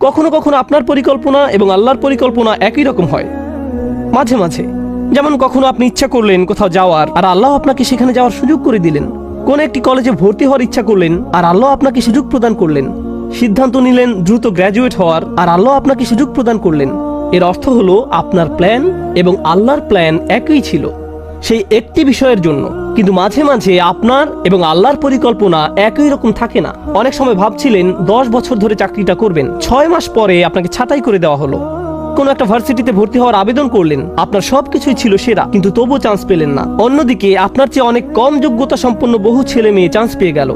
কখনো কখনো আপনার পরিকল্পনা এবং আল্লাহর পরিকল্পনা একই রকম হয়। মাঝে মাঝে যেমন কখনো আপনি ইচ্ছা করলেন কোথাও যাওয়ার, আর আল্লাহ আপনাকে সেখানে যাওয়ার সুযোগ করে দিলেন। কোন একটি কলেজে ভর্তি হওয়ার ইচ্ছা করলেন, আর আল্লাহ আপনাকে সুযোগ প্রদান করলেন। সিদ্ধান্ত নিলেন দ্রুত গ্র্যাজুয়েট হওয়ার, আর আল্লাহ আপনাকে সুযোগ প্রদান করলেন। এর অর্থ হলো আপনার প্ল্যান এবং আল্লাহর প্ল্যান একই ছিল সেই একটি বিষয়ের জন্য। কিন্তু মাঝে মাঝে আপনার এবং আল্লাহর পরিকল্পনা একই রকম থাকে না। অনেক সময় ভাবছিলেন 10 বছর ধরে চাকরিটা করবেন, 6 মাস পরে আপনাকে ছাঁটাই করে দেওয়া হলো। কোন একটা ভার্সিটিতে ভর্তি হওয়ার আবেদন করলেন, আপনার সবকিছুই ছিল সেরা, কিন্তু তবুও চান্স পেলেন না। অন্যদিকে আপনার চেয়ে অনেক কম যোগ্যতা সম্পন্ন বহু ছেলে মেয়ে চান্স পেয়ে গেল।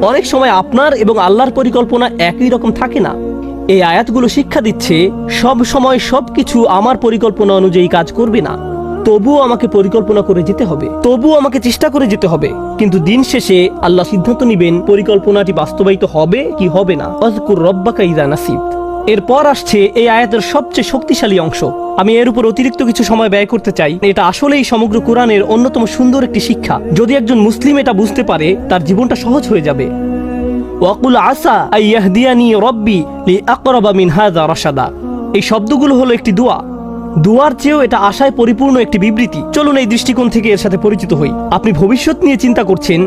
অনেক সময় আপনার এবং আল্লাহর পরিকল্পনা একই রকম থাকে না। এই আয়াতগুলো শিক্ষা দিচ্ছে সব সময় সবকিছু আমার পরিকল্পনা অনুযায়ী কাজ করবে না। তবুও আমাকে পরিকল্পনা করে যেতে হবে, তবুও আমাকে চেষ্টা করে যেতে হবে। কিন্তু দিন শেষে আল্লাহ সিদ্ধান্ত নেবেন পরিকল্পনাটি বাস্তবায়িত হবে কি হবে না। আযকুর রাব্বাকা ইযা নাসিত। এরপর আসছে এই আয়াতের সবচেয়ে শক্তিশালী অংশ। আমি এর উপর অতিরিক্ত কিছু সময় ব্যয় করতে চাই। এটা আসলেই সমগ্র কোরআনের অন্যতম সুন্দর একটি শিক্ষা। যদি একজন মুসলিম এটা বুঝতে পারে, তার জীবনটা সহজ হয়ে যাবে। ওয়াকুল আসা আইয়াহদিয়ানি রব্বি লিআকরাবা মিন হাযা রাশাদা। এই শব্দগুলো হলো একটি দোয়া। দুয়ার চেয়েও এটা আশায় পরিপূর্ণ একটি বিবৃতি। চলুন এই দৃষ্টিকোণ থেকে এর সাথে পরিচিত হই। আপনি ভবিষ্যৎ নিয়ে চিন্তা করছেন,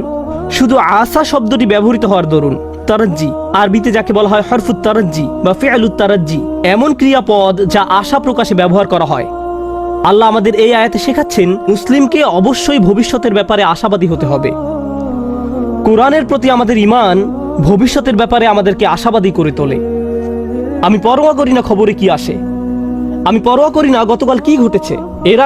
শুধু আশা শব্দটি ব্যবহৃত হওয়ার দরুন। তারাজ্জি, আরবিতে যাকে বলা হয় হরফুত তারাজ্জি বা ফিআলুত তারাজ্জি, এমন ক্রিয়াপদ যা আশা প্রকাশে ব্যবহার করা হয়। আল্লাহ আমাদের এই আয়াতে শেখাচ্ছেন মুসলিমকে অবশ্যই ভবিষ্যতের ব্যাপারে আশাবাদী হতে হবে। কোরআনের প্রতি আমাদের ঈমান ভবিষ্যতের ব্যাপারে আমাদেরকে আশাবাদী করে তোলে। আমি পরোয়া করি না খবরে কি আসে, আমি পরোয়া করি না গতকাল কি ঘটেছে, এর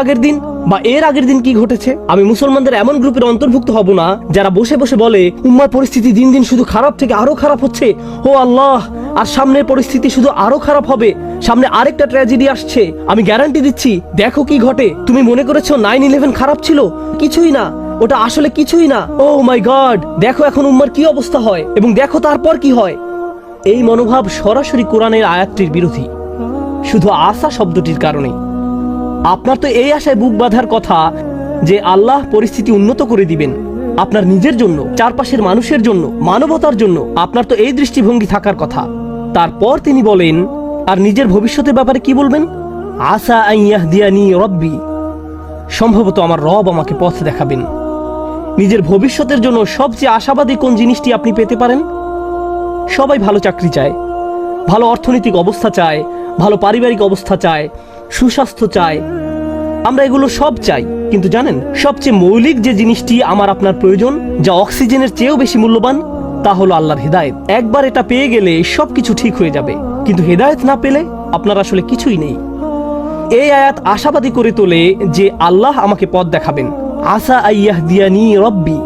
আগের দিন কি ঘটেছে। আমি মুসলমানদের এমন গ্রুপের অন্তর্ভুক্ত হব না যারা বসে বসে বলে উম্মার পরিস্থিতি দিন দিন শুধু খারাপ থেকে আরো খারাপ হচ্ছে, ও আল্লাহ, আর সামনের পরিস্থিতি শুধু আরো খারাপ হবে, সামনে আরেকটা ট্র্যাজেডি আসছে, আমি গ্যারান্টি দিচ্ছি, দেখো কি ঘটে। তুমি মনে করেছো 9/11 খারাপ ছিল? কিছুই না, ওটা আসলে কিছুই না। ও মাই গড, দেখো এখন উম্মার কি অবস্থা হয়, এবং দেখো তারপর কি হয়। এই মনোভাব সরাসরি কোরআনের আয়াতটির বিরোধী, শুধু আশা শব্দটির কারণে। আপনার তো এই আশায় বুক বাঁধার কথা যে আল্লাহ পরিস্থিতি উন্নত করে দিবেন আপনার নিজের জন্য, চারপাশের মানুষের জন্য, মানবতার জন্য। আপনার তো এই দৃষ্টিভঙ্গি থাকার কথা। তারপর তিনি বলেন, আর নিজের ভবিষ্যতের ব্যাপারে কি বলবেন? আসা আন ইয়াহদিয়ানি রব্বি, সম্ভবত আমার রব আমাকে পথ দেখাবেন। নিজের ভবিষ্যতের জন্য সবচেয়ে আশাবাদী কোন জিনিসটি আপনি পেতে পারেন? সবাই ভালো চাকরি চায়, ভালো অর্থনৈতিক অবস্থা চায়, ভালো পারিবারিক অবস্থা চায়, সুস্বাস্থ্য চায়। আমরা এগুলো সব চাই, কিন্তু জানেন সবচেয়ে মৌলিক যে জিনিসটি আমার আপনার প্রয়োজন, যা অক্সিজেনের চেয়েও বেশি মূল্যবান, তা হলো আল্লাহর হেদায়েত। একবার এটা পেয়ে গেলে সবকিছু ঠিক হয়ে যাবে, কিন্তু হেদায়েত না পেলে আপনার আসলে কিছুই নেই। এই আয়াত আশাবাদী করে তোলে যে আল্লাহ আমাকে পথ দেখাবেন। আসা আইয়াহদিয়ানি রব্বি,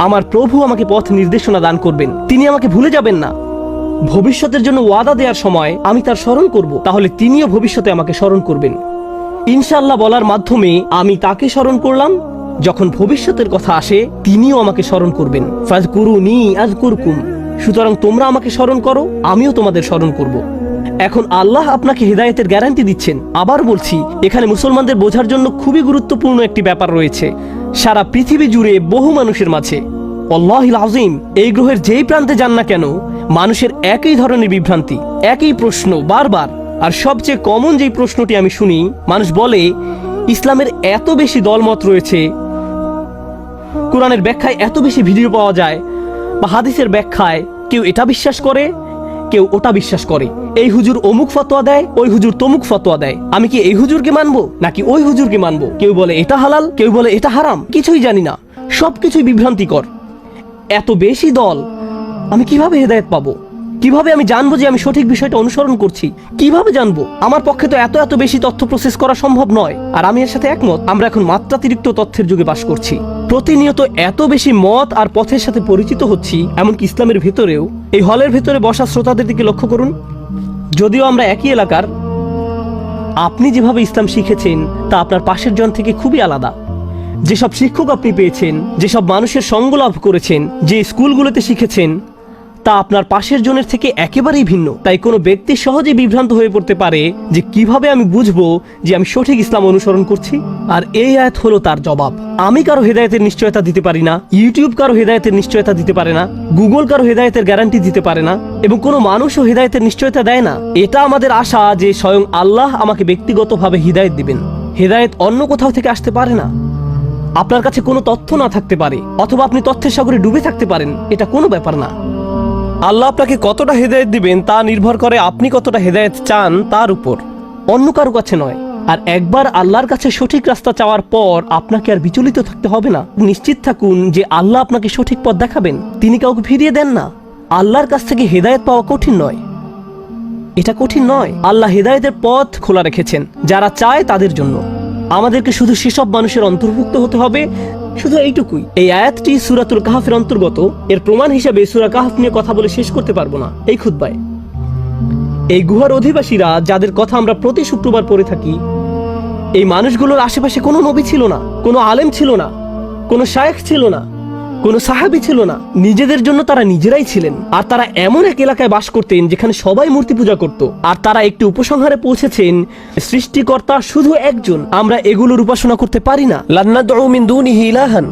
আমার প্রভু আমাকে পথ নির্দেশনা দান করবেন, তিনি আমাকে ভুলে যাবেন না। ভবিষ্যতের জন্য ওয়াদা দেওয়ার সময় আমি তার স্মরণ করব, তাহলে তিনিও ভবিষ্যতে আমাকে স্মরণ করবেন। ইনশাআল্লাহ বলার মাধ্যমে আমি তাকে স্মরণ করলাম, যখন ভবিষ্যতের কথা আসে তিনিও আমাকে স্মরণ করবেন। ফাযকুরুনি আযকুরকুম, সুতরাং তোমরা আমাকে স্মরণ করো, আমিও তোমাদের স্মরণ করব। এখন আল্লাহ আপনাকে হেদায়েতের গ্যারান্টি দিচ্ছেন। আবার বলছি, এখানে মুসলমানদের বোঝার জন্য খুবই গুরুত্বপূর্ণ একটি ব্যাপার রয়েছে। সারা পৃথিবী জুড়ে বহু মানুষের মাঝে, আল্লাহুল আযীম, এই গ্রহের যেই প্রান্তে যান না কেন, মানুষের একই ধরনের বিভ্রান্তি, একই প্রশ্ন বারবার। আর সবচেয়ে কমন যেই প্রশ্নটি আমি শুনি, মানুষ বলে ইসলামের এত বেশি দলমত রয়েছে, কোরআনের ব্যাখ্যায় এত বেশি ভিডিও পাওয়া যায়, বা হাদিসের ব্যাখ্যায় কেউ এটা বিশ্বাস করে, কেউ ওটা বিশ্বাস করে। এই হুজুর অমুক ফতোয়া দেয়, ওই হুজুর তমুক ফতোয়া দেয়। আমি কি এই হুজুরকে মানবো নাকি ওই হুজুরকে মানবো? কেউ বলে এটা হালাল, কেউ বলে এটা হারাম, কিছুই জানি না, সবকিছুই বিভ্রান্তিকর। এত বেশি দল, আমি কিভাবে হেদায়েত পাবো? কিভাবে আমি জানবো যে আমি সঠিক বিষয়টা অনুসরণ করছি? কিভাবে জানবো? আমার পক্ষে তো এত বেশি তথ্য প্রসেস করা সম্ভব নয়। আর আমি এর সাথে একমত। আমরা এখন মাত্রাতিরিক্ত তথ্যের যুগে বাস করছি। প্রতিনিয়ত এত বেশি মত আর পথের সাথে পরিচিত হচ্ছি, এমনকি ইসলামের ভেতরেও। এই হলের ভেতরে বসা শ্রোতাদের দিকে লক্ষ্য করুন। যদিও আমরা একই এলাকার, আপনি যেভাবে ইসলাম শিখেছেন তা আপনার পাশের জন থেকে খুবই আলাদা। যেসব শিক্ষক আপনি পেয়েছেন, যেসব মানুষের সঙ্গ লাভ করেছেন, যে স্কুলগুলোতে শিখেছেন, তা আপনার পাশের জনের থেকে একেবারেই ভিন্ন। তাই কোনো ব্যক্তি সহজে বিভ্রান্ত হয়ে পড়তে পারে যে কিভাবে আমি বুঝবো যে আমি সঠিক ইসলাম অনুসরণ করছি। আর এই আয়াত হলো তার জবাব। আমি কারো হেদায়েতের নিশ্চয়তা দিতে পারি না, ইউটিউব কারো হেদায়েতের নিশ্চয়তা দিতে পারে না, গুগল কারো হেদায়েতের গ্যারান্টি দিতে পারে না, এবং কোনো মানুষও হেদায়েতের নিশ্চয়তা দেয় না। এটা আমাদের আশা যে স্বয়ং আল্লাহ আমাকে ব্যক্তিগতভাবে হিদায়েত দিবেন। হেদায়েত অন্য কোথাও থেকে আসতে পারে না। আপনার কাছে কোনো তথ্য না থাকতে পারে, অথবা আপনি তথ্যের সাগরে ডুবে থাকতে পারেন, এটা কোনো ব্যাপার না। আল্লাহ আপনাকে কতটা হেদায়েত দিবেন তা নির্ভর করে আপনি কতটা হেদায়েত চান তার উপর, অন্য কারো কাছে নয়। আর একবার আল্লাহর কাছে সঠিক রাস্তা চাওয়ার পর আপনাকে আর বিচলিত থাকতে হবে না। নিশ্চিত থাকুন যে আল্লাহ আপনাকে সঠিক পথ দেখাবেন, তিনি কাউকে ফিরিয়ে দেন না। আল্লাহর কাছ থেকে হেদায়েত পাওয়া কঠিন নয়, এটা কঠিন নয়। আল্লাহ হেদায়েতের পথ খোলা রেখেছেন যারা চায় তাদের জন্য। আমাদেরকে শুধু সেসব মানুষের অন্তর্ভুক্ত হতে হবে, শুধু এইটুকুই। এই আয়াতটি সূরাতুল কাহফের অন্তর্গত। এর প্রমাণ হিসেবে সূরা কাহফ নিয়ে কথা বলে শেষ করতে পারবো না এই খুতবায়। এই গুহার অধিবাসীরা যাদের কথা আমরা প্রতি শুক্রবার পড়ে থাকি, এই মানুষগুলোর আশেপাশে কোনো নবী ছিল না, কোনো আলেম ছিল না, কোনো শায়েখ ছিল না, কোনো সাহাবী ছিল না। নিজেদের জন্য তারা নিজেরাই ছিলেন। আর তারা এমন এক এলাকায় বাস করতেন যেখানে সবাই মূর্তি পূজা করত। আর তারা একটি উপসংহারে পৌঁছেছেন, সৃষ্টিকর্তা শুধু একজন, আমরা এগুলোর উপাসনা করতে পারি না। লান্নাদউ মিন দুনিহি ইলাহান।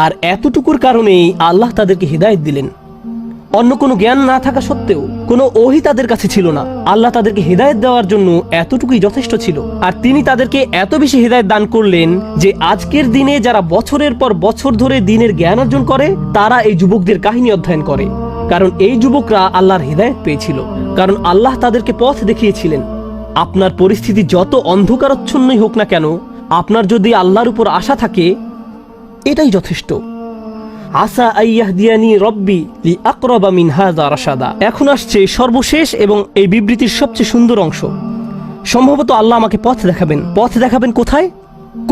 আর এতটুকুর কারণেই আল্লাহ তাদেরকে হিদায়াত দিলেন। অন্য কোনো জ্ঞান না থাকা সত্ত্বেও, কোনো ওহী তাদের কাছে ছিল না। আল্লাহ তাদেরকে হিদায়াত দেওয়ার জন্য এতটুকুই যথেষ্ট ছিল। আর তিনি তাদেরকে এত বেশি হিদায়াত দান করলেন যে আজকের দিনে যারা বছরের পর বছর ধরে দ্বীনের জ্ঞান অর্জন করে, তারা এই যুবকদের কাহিনী অধ্যয়ন করে। কারণ এই যুবকরা আল্লাহর হিদায়াত পেয়েছিল, কারণ আল্লাহ তাদেরকে পথ দেখিয়েছিলেন। আপনার পরিস্থিতি যত অন্ধকারচ্ছন্নই হোক না কেন, আপনার যদি আল্লাহর উপর আশা থাকে, এটাই যথেষ্ট। আসা আইয়াহদিয়ানি রব্বি লিআকরাবা মিন হাযা রাশাদা। এখন আসছে সর্বশেষ এবং এই বিবৃতির সবচেয়ে সুন্দর অংশ। সম্ভবত আল্লাহ আমাকে পথ দেখাবেন। পথ দেখাবেন কোথায়?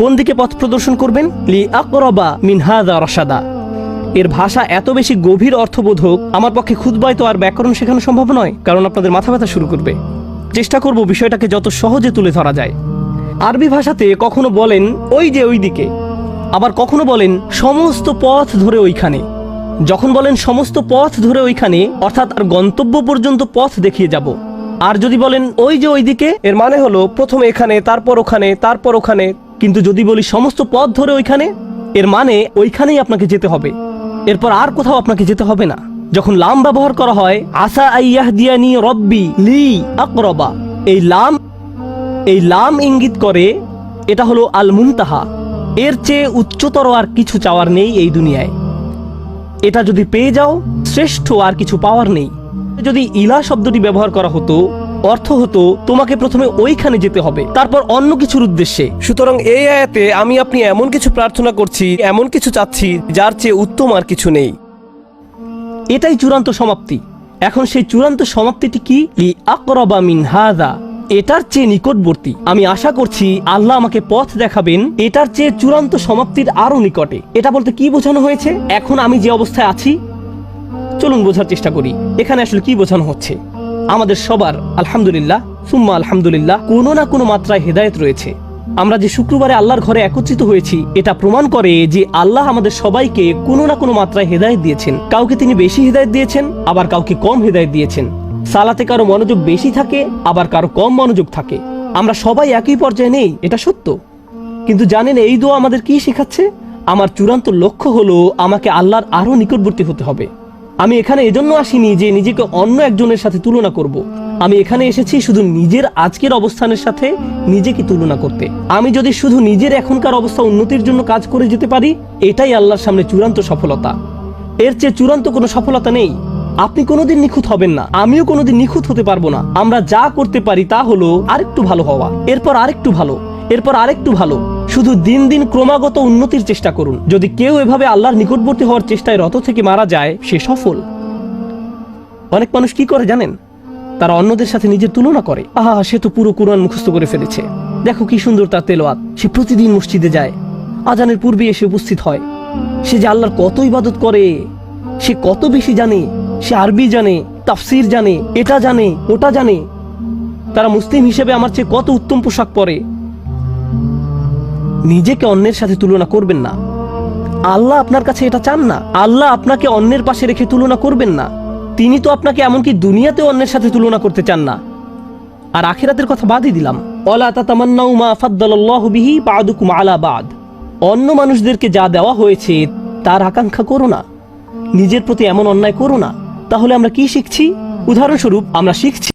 কোন দিকে পথ প্রদর্শন করবেন? লিআকরাবা মিন হাযা রাশাদা। এর ভাষা এত বেশি গভীর অর্থবোধক, আমার পক্ষে খুতবায় তো আর ব্যাকরণ শেখানো সম্ভব নয়, কারণ আপনাদের মাথা ব্যথা শুরু করবে। চেষ্টা করব বিষয়টাকে যত সহজে তুলে ধরা যায়। আরবি ভাষাতে কখনো বলেন ওই যে ওই দিকে, আবার কখনো বলেন সমস্ত পথ ধরে ওইখানে। যখন বলেন সমস্ত পথ ধরে ওইখানে, অর্থাৎ আর গন্তব্য পর্যন্ত পথ দেখিয়ে যাব। আর যদি বলেন ওই যে ওইদিকে, এর মানে হলো প্রথমে এখানে, তারপর ওখানে, তারপর ওখানে। কিন্তু যদি বলি সমস্ত পথ ধরে ওইখানে, এর মানে ওইখানেই আপনাকে যেতে হবে, এরপর আর কোথাও আপনাকে যেতে হবে না। যখন লাম ব্যবহার করা হয়, আসা আইয়াহদিয়ানি রব্বি লি আকরাবা, এই লাম ইঙ্গিত করে এটা হলো আল মুনতাহা। এর চেয়ে উচ্চতর আর কিছু চাওয়ার নেই এই দুনিয়ায়। এটা যদি পেয়ে যাও, শ্রেষ্ঠ আর কিছু পাওয়ার নেই। যদি ইলা শব্দটি ব্যবহার করা হতো, অর্থ হতো তোমাকে প্রথমে ওইখানে যেতে হবে, তারপর অন্য কিছুর উদ্দেশ্যে। সুতরাং এই আয়াতে আমি আপনি এমন কিছু প্রার্থনা করছি, এমন কিছু চাচ্ছি যার চেয়ে উত্তম আর কিছু নেই। এটাই চূড়ান্ত সমাপ্তি। এখন সেই চূড়ান্ত সমাপ্তিটি কি? লিআকরাবা মিন হাযা, এটার চেয়ে নিকটবর্তী। আমি আশা করছি আল্লাহ আমাকে পথ দেখাবেন এটার চেয়ে চূড়ান্ত সমাপ্তির আরো নিকটে। এটা বলতে কি বোঝানো হয়েছে? এখন আমি যে অবস্থায় আছি, চলুন বোঝার চেষ্টা করি এখানে আসলে কি বোঝানো হচ্ছে। আমাদের সবার আলহামদুলিল্লাহ সুম্মা আলহামদুলিল্লাহ কোনো না কোনো মাত্রায় হেদায়েত রয়েছে। আমরা যে শুক্রবারে আল্লাহর ঘরে একত্রিত হয়েছি, এটা প্রমাণ করে যে আল্লাহ আমাদের সবাইকে কোনো না কোনো মাত্রায় হেদায়েত দিয়েছেন। কাউকে তিনি বেশি হেদায়েত দিয়েছেন, আবার কাউকে কম হেদায়েত দিয়েছেন। সালাতে কারো মনোযোগ বেশি থাকে, আবার কারো কম মনোযোগ থাকে। আমরা সবাই একই পর্যায়ে নেই, এটা সত্য। কিন্তু জানেন এই দোয়া আমাদের কি শেখাচ্ছে? আমার চূড়ান্ত লক্ষ্য হলো আমাকে আল্লাহর আরো নিকটবর্তী হতে হবে। আমি এখানে এজন্য আসিনি যে নিজেকে অন্য একজনের সাথে তুলনা করব। আমি এখানে এসেছি শুধু নিজের আজকের অবস্থানের সাথে নিজেকে তুলনা করতে। আমি যদি শুধু নিজের এখনকার অবস্থা উন্নতির জন্য কাজ করে যেতে পারি, এটাই আল্লাহর সামনে চূড়ান্ত সফলতা। এর চেয়ে চূড়ান্ত কোনো সফলতা নেই। আপনি কোনোদিন নিখুঁত হবেন না, আমিও কোনোদিন নিখুঁত হতে পারবো না। আমরা যা করতে পারি তা হলো আরেকটু ভালো হওয়া, এরপর আরেকটু ভালো, এরপর আরেকটু ভালো। শুধু দিন দিন ক্রমাগত উন্নতির চেষ্টা করুন। যদি কেউ এভাবে আল্লাহর নিকটবর্তী হওয়ার চেষ্টায় রত থেকে মারা যায়, সে সফল। অনেক মানুষ কি করে জানেন? তারা অন্যদের সাথে নিজের তুলনা করে। আহা, সে তো পুরো কুরআন মুখস্থ করে ফেলেছে, দেখো কি সুন্দর তার তেলাওয়াত, সে প্রতিদিন মসজিদে যায়, আজানের পূর্বে এসে উপস্থিত হয়, সে যে আল্লাহর কত ইবাদত করে, সে কত বেশি জানে, সে আরবি জানে, তাফসির জানে, এটা জানে, ওটা জানে। তারা মুসলিম হিসেবে আমার চেয়ে কত উত্তম পোশাক পরে। নিজেকে অন্যের সাথে তুলনা করবেন না। আল্লাহ আপনার কাছে এটা চান না। আল্লাহ আপনাকে অন্যের পাশে রেখে তুলনা করবেন না। তিনি তো আপনাকে এমনকি দুনিয়াতেও অন্যের সাথে তুলনা করতে চান না, আর আখিরাতের কথা বাদই দিলাম। ওয়ালা তাতামান্নাউ মা ফাদ্দালাল্লাহু বিহি বা'দুকুম আলা বা'দ। অন্য মানুষদেরকে যা দেওয়া হয়েছে তার আকাঙ্ক্ষা করো না, নিজের প্রতি এমন অন্যায় করো না। তাহলে আমরা কি শিখছি? উদাহরণস্বরূপ আমরা শিখছি